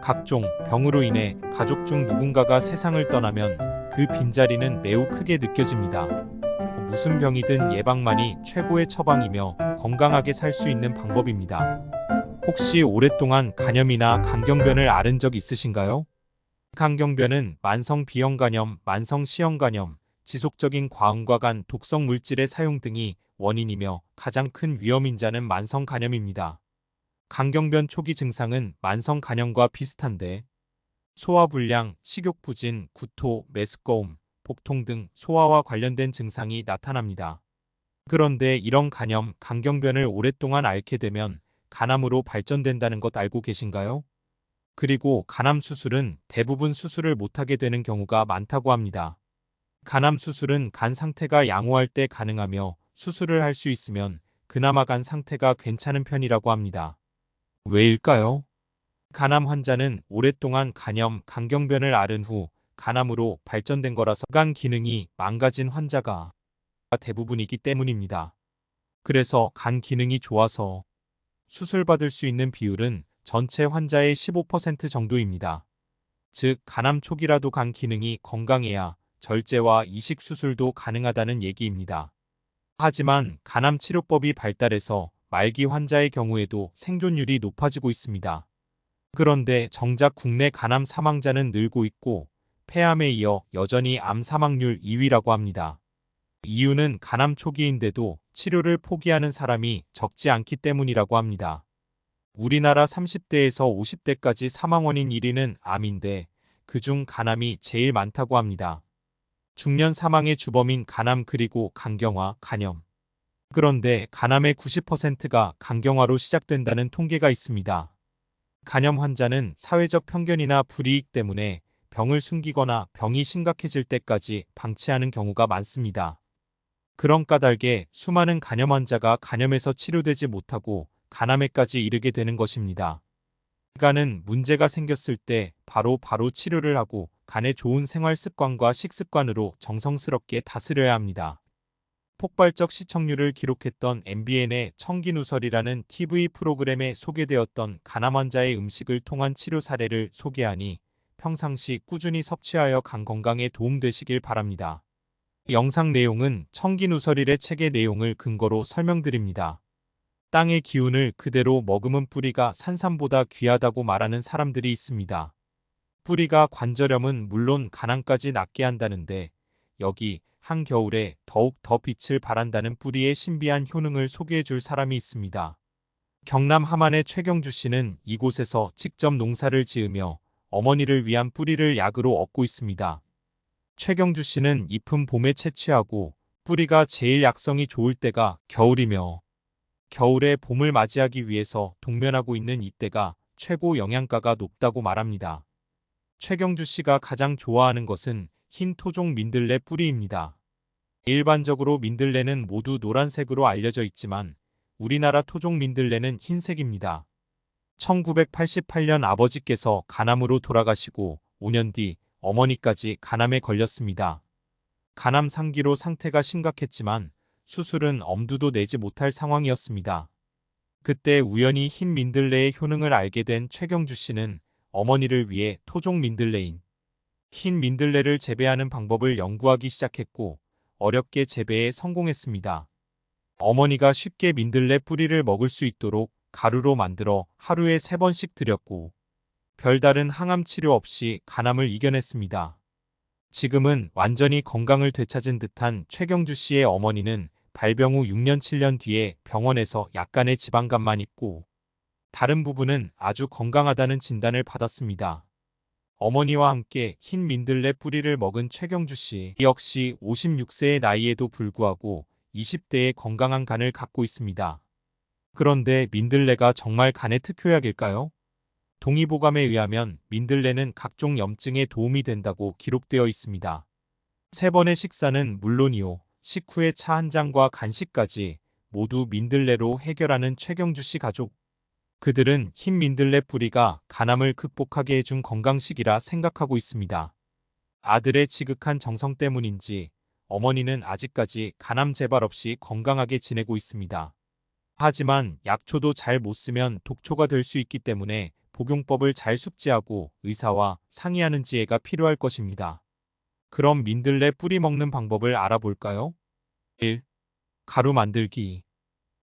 각종 병으로 인해 가족 중 누군가가 세상을 떠나면 그 빈자리는 매우 크게 느껴집니다. 무슨 병이든 예방만이 최고의 처방이며 건강하게 살 수 있는 방법입니다. 혹시 오랫동안 간염이나 간경변을 앓은 적 있으신가요? 간경변은 만성 비형간염, 만성 시형간염, 지속적인 과음과 간 독성 물질의 사용 등이 원인이며 가장 큰 위험인자는 만성 간염입니다. 간경변 초기 증상은 만성 간염과 비슷한데 소화불량, 식욕부진, 구토, 메스꺼움, 복통 등 소화와 관련된 증상이 나타납니다. 그런데 이런 간염, 간경변을 오랫동안 앓게 되면 간암으로 발전된다는 것 알고 계신가요? 그리고 간암 수술은 대부분 수술을 못하게 되는 경우가 많다고 합니다. 간암 수술은 간 상태가 양호할 때 가능하며 수술을 할 수 있으면 그나마 간 상태가 괜찮은 편이라고 합니다. 왜일까요? 간암 환자는 오랫동안 간염, 간경변을 앓은 후 간암으로 발전된 거라서 간 기능이 망가진 환자가 대부분이기 때문입니다. 그래서 간 기능이 좋아서 수술받을 수 있는 비율은 전체 환자의 15% 정도입니다. 즉, 간암 초기라도 간 기능이 건강해야 절제와 이식 수술도 가능하다는 얘기입니다. 하지만 간암 치료법이 발달해서 말기 환자의 경우에도 생존율이 높아지고 있습니다. 그런데 정작 국내 간암 사망자는 늘고 있고 폐암에 이어 여전히 암 사망률 2위라고 합니다. 이유는 간암 초기인데도 치료를 포기하는 사람이 적지 않기 때문이라고 합니다. 우리나라 30대에서 50대까지 사망 원인 1위는 암인데 그중 간암이 제일 많다고 합니다. 중년 사망의 주범인 간암 그리고 간경화, 간염. 그런데 간암의 90%가 간경화로 시작된다는 통계가 있습니다. 간염 환자는 사회적 편견이나 불이익 때문에 병을 숨기거나 병이 심각해질 때까지 방치하는 경우가 많습니다. 그런 까닭에 수많은 간염 환자가 간염에서 치료되지 못하고 간암에까지 이르게 되는 것입니다. 간은 문제가 생겼을 때 바로 치료를 하고 간의 좋은 생활 습관과 식습관으로 정성스럽게 다스려야 합니다. 폭발적 시청률을 기록했던 MBN의 청기누설이라는 TV 프로그램에 소개되었던 간암 환자의 음식을 통한 치료 사례를 소개하니 평상시 꾸준히 섭취하여 간 건강에 도움되시길 바랍니다. 영상 내용은 청기누설일의 책의 내용을 근거로 설명드립니다. 땅의 기운을 그대로 머금은 뿌리가 산삼보다 귀하다고 말하는 사람들이 있습니다. 뿌리가 관절염은 물론 간암까지 낫게 한다는데 여기 한겨울에 더욱 더 빛을 발한다는 뿌리의 신비한 효능을 소개해 줄 사람이 있습니다. 경남 함안의 최경주 씨는 이곳에서 직접 농사를 지으며 어머니를 위한 뿌리를 약으로 얻고 있습니다. 최경주 씨는 잎은 봄에 채취하고 뿌리가 제일 약성이 좋을 때가 겨울이며 겨울에 봄을 맞이하기 위해서 동면하고 있는 이때가 최고 영양가가 높다고 말합니다. 최경주 씨가 가장 좋아하는 것은 흰 토종 민들레 뿌리입니다. 일반적으로 민들레는 모두 노란색으로 알려져 있지만 우리나라 토종 민들레는 흰색입니다. 1988년 아버지께서 간암으로 돌아가시고 5년 뒤 어머니까지 간암에 걸렸습니다. 간암 상기로 상태가 심각했지만 수술은 엄두도 내지 못할 상황이었습니다. 그때 우연히 흰 민들레의 효능을 알게 된 최경주 씨는 어머니를 위해 토종 민들레인 흰 민들레를 재배하는 방법을 연구하기 시작했고 어렵게 재배에 성공했습니다. 어머니가 쉽게 민들레 뿌리를 먹을 수 있도록 가루로 만들어 하루에 3번씩 드렸고 별다른 항암 치료 없이 간암을 이겨냈습니다. 지금은 완전히 건강을 되찾은 듯한 최경주 씨의 어머니는 발병 후 6년 7년 뒤에 병원에서 약간의 지방간만 있고 다른 부분은 아주 건강하다는 진단을 받았습니다. 어머니와 함께 흰 민들레 뿌리를 먹은 최경주 씨 역시 56세의 나이에도 불구하고 20대의 건강한 간을 갖고 있습니다. 그런데 민들레가 정말 간의 특효약일까요? 동의보감에 의하면 민들레는 각종 염증에 도움이 된다고 기록되어 있습니다. 3번의 식사는 물론이요, 식후에 차 한 잔과 간식까지 모두 민들레로 해결하는 최경주 씨 가족. 그들은 흰 민들레 뿌리가 간암을 극복하게 해준 건강식이라 생각하고 있습니다. 아들의 지극한 정성 때문인지 어머니는 아직까지 간암 재발 없이 건강하게 지내고 있습니다. 하지만 약초도 잘 못 쓰면 독초가 될 수 있기 때문에 복용법을 잘 숙지하고 의사와 상의하는 지혜가 필요할 것입니다. 그럼 민들레 뿌리 먹는 방법을 알아볼까요? 1. 가루 만들기.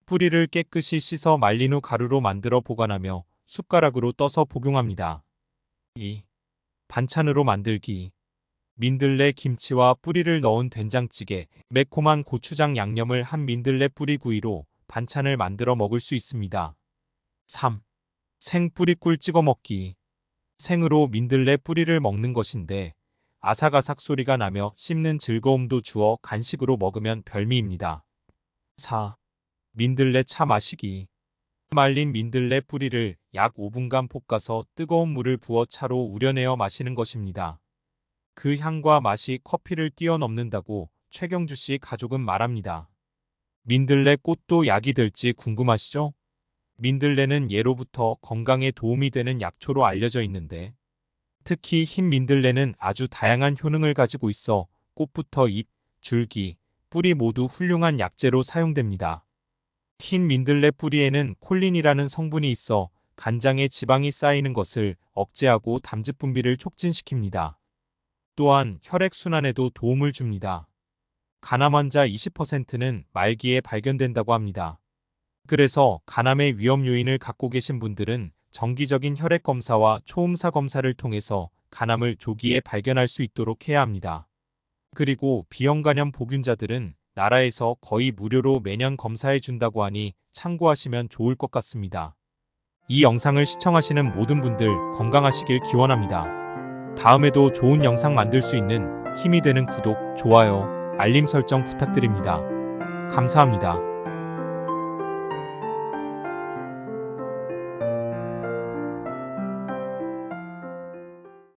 뿌리를 깨끗이 씻어 말린 후 가루로 만들어 보관하며 숟가락으로 떠서 복용합니다. 2. 반찬으로 만들기. 민들레 김치와 뿌리를 넣은 된장찌개, 매콤한 고추장 양념을 한 민들레 뿌리 구이로 반찬을 만들어 먹을 수 있습니다. 3. 생뿌리꿀 찍어 먹기. 생으로 민들레 뿌리를 먹는 것인데 아삭아삭 소리가 나며 씹는 즐거움도 주어 간식으로 먹으면 별미입니다. 4. 민들레 차 마시기. 말린 민들레 뿌리를 약 5분간 볶아서 뜨거운 물을 부어 차로 우려내어 마시는 것입니다. 그 향과 맛이 커피를 뛰어넘는다고 최경주 씨 가족은 말합니다. 민들레 꽃도 약이 될지 궁금하시죠? 민들레는 예로부터 건강에 도움이 되는 약초로 알려져 있는데 특히 흰 민들레는 아주 다양한 효능을 가지고 있어 꽃부터 잎, 줄기, 뿌리 모두 훌륭한 약재로 사용됩니다. 흰 민들레 뿌리에는 콜린이라는 성분이 있어 간장에 지방이 쌓이는 것을 억제하고 담즙 분비를 촉진시킵니다. 또한 혈액순환에도 도움을 줍니다. 간암 환자 20%는 말기에 발견된다고 합니다. 그래서 간암의 위험 요인을 갖고 계신 분들은 정기적인 혈액 검사와 초음파 검사를 통해서 간암을 조기에 발견할 수 있도록 해야 합니다. 그리고 비형 간염 보균자들은 나라에서 거의 무료로 매년 검사해 준다고 하니 참고하시면 좋을 것 같습니다. 이 영상을 시청하시는 모든 분들 건강하시길 기원합니다. 다음에도 좋은 영상 만들 수 있는 힘이 되는 구독, 좋아요, 알림 설정 부탁드립니다. 감사합니다.